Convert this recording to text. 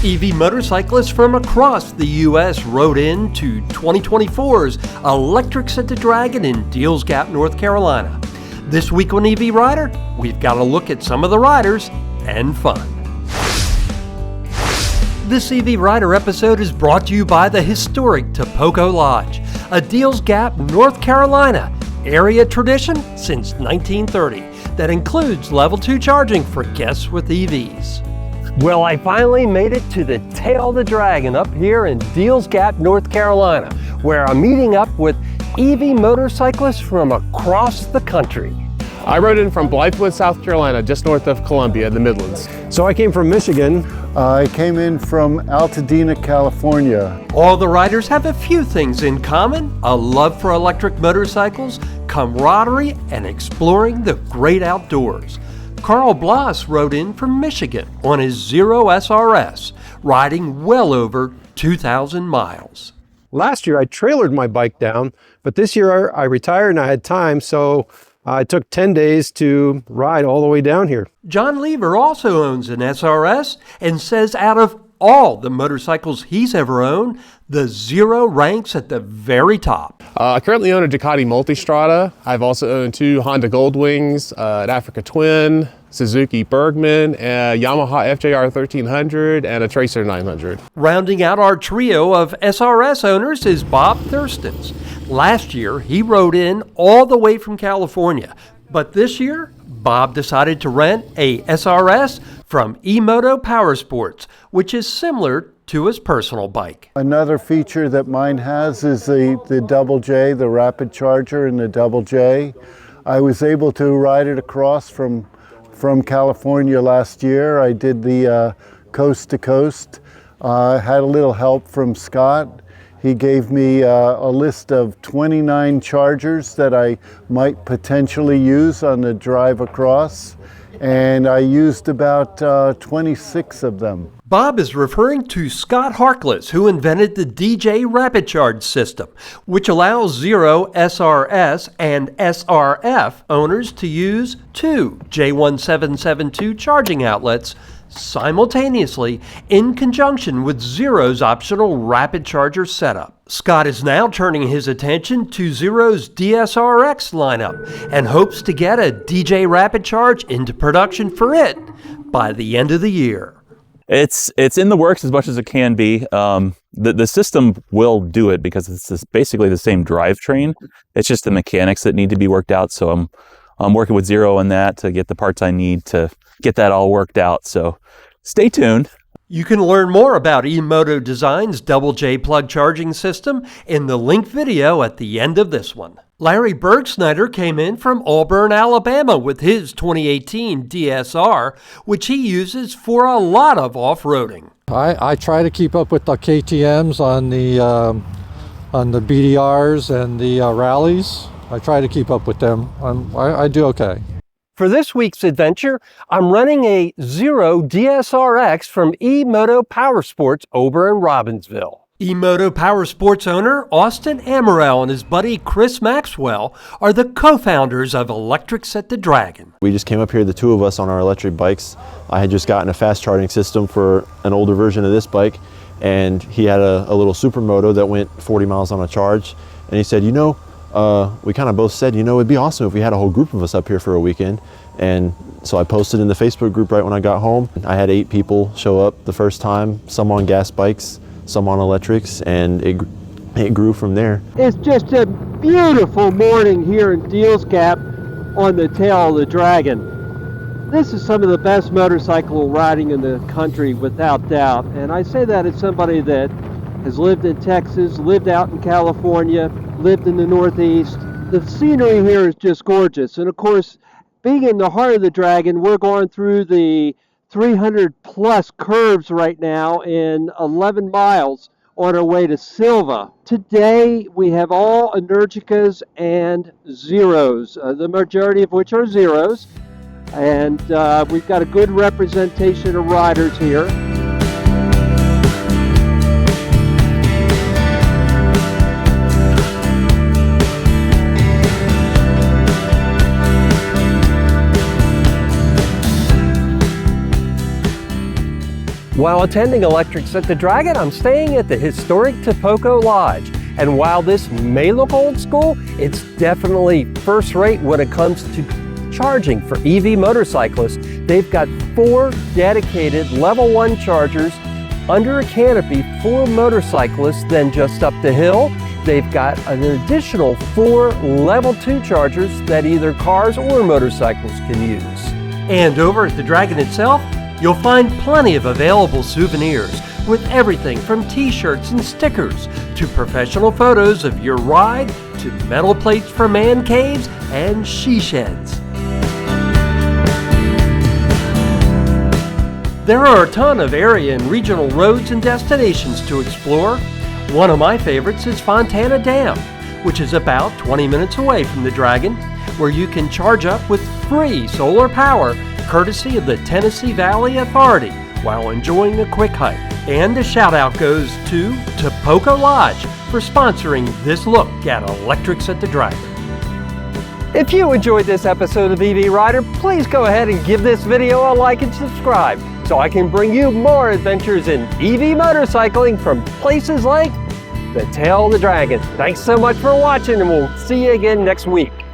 EV motorcyclists from across the U.S. rode in to 2024's Electrics at the Dragon in Deals Gap, North Carolina. This week on EV Rider, we've got a look at some of the riders and fun. This EV Rider episode is brought to you by the historic Topoco Lodge, a Deals Gap, North Carolina area tradition since 1930 that includes level 2 charging for guests with EVs. Well, I finally made it to the tail of the dragon up here in Deals Gap, North Carolina, where I'm meeting up with EV motorcyclists from across the country. I rode in from Blythewood, South Carolina, just north of Columbia, the Midlands. So I came from Michigan. I came in from Altadena, California. All the riders have a few things in common: a love for electric motorcycles, camaraderie, and exploring the great outdoors. Carl Bloss rode in from Michigan on his Zero SRS, riding well over 2,000 miles. Last year I trailered my bike down, but this year I retired and I had time, so I took 10 days to ride all the way down here. John Lever also owns an SRS and says out of all the motorcycles he's ever owned, the Zero ranks at the very top. I currently own a Ducati Multistrada. I've also owned 2 Honda Goldwings, an Africa Twin, Suzuki Bergman, a Yamaha FJR 1300, and a Tracer 900. Rounding out our trio of SRS owners is Bob Thurstons. Last year, he rode in all the way from California, but this year, Bob decided to rent a SRS from eMoto Powersports, which is similar to his personal bike. Another feature that mine has is the Double J, the rapid charger in the Double J. I was able to ride it across from California last year. I did the coast to coast. Had a little help from Scott. He gave me a list of 29 chargers that I might potentially use on the drive across, and I used about 26 of them. Bob is referring to Scott Harkless, who invented the DJ Rapid Charge system, which allows Zero SRS and SRF owners to use 2 J1772 charging outlets simultaneously in conjunction with Zero's optional rapid charger setup. Scott is now turning his attention to Zero's DSRX lineup and hopes to get a DJ Rapid Charge into production for it by the end of the year. It's in the works as much as it can be. The system will do it because it's basically the same drivetrain. It's just the mechanics that need to be worked out. So I'm working with Zero on that to get the parts I need to get that all worked out. So stay tuned. You can learn more about eMoto Design's Double J plug charging system in the link video at the end of this one. Larry Bergsnyder came in from Auburn, Alabama with his 2018 DSR, which he uses for a lot of off-roading. I try to keep up with the KTMs on the BDRs and the rallies. I try to keep up with them. I do okay. For this week's adventure, I'm running a Zero DSRX from eMoto Powersports over in Robbinsville. eMoto Powersports owner Austin Amaral and his buddy Chris Maxwell are the co-founders of Electrics at the Dragon. We just came up here, the two of us, on our electric bikes. I had just gotten a fast charging system for an older version of this bike, and he had a little supermoto that went 40 miles on a charge. And he said, we kind of both said, it'd be awesome if we had a whole group of us up here for a weekend. And so I posted in the Facebook group right when I got home. I had 8 people show up the first time, some on gas bikes, some on electrics, and it grew from there. It's just a beautiful morning here in Deals Gap on the tail of the Dragon. This is some of the best motorcycle riding in the country without doubt. And I say that as somebody that has lived in Texas, lived out in California, lived in the Northeast. The scenery here is just gorgeous. And of course, being in the heart of the Dragon, we're going through the 300 plus curves right now in 11 miles on our way to Silva. Today we have all Energicas and Zeros, the majority of which are Zeros. And we've got a good representation of riders here. While attending Electrics at the Dragon, I'm staying at the historic Topoco Lodge. And while this may look old school, it's definitely first rate when it comes to charging for EV motorcyclists. They've got 4 dedicated level 1 chargers under a canopy for motorcyclists. Then just up the hill, they've got an additional 4 level 2 chargers that either cars or motorcycles can use. And over at the Dragon itself, you'll find plenty of available souvenirs with everything from t-shirts and stickers to professional photos of your ride to metal plates for man caves and she sheds. There are a ton of area and regional roads and destinations to explore. One of my favorites is Fontana Dam, which is about 20 minutes away from the Dragon, where you can charge up with free solar power courtesy of the Tennessee Valley Authority while enjoying a quick hike. And a shout out goes to Topoco Lodge for sponsoring this look at Electrics at the Dragon. If you enjoyed this episode of EV Rider, please go ahead and give this video a like and subscribe so I can bring you more adventures in EV motorcycling from places like the Tail of the Dragon. Thanks so much for watching, and we'll see you again next week.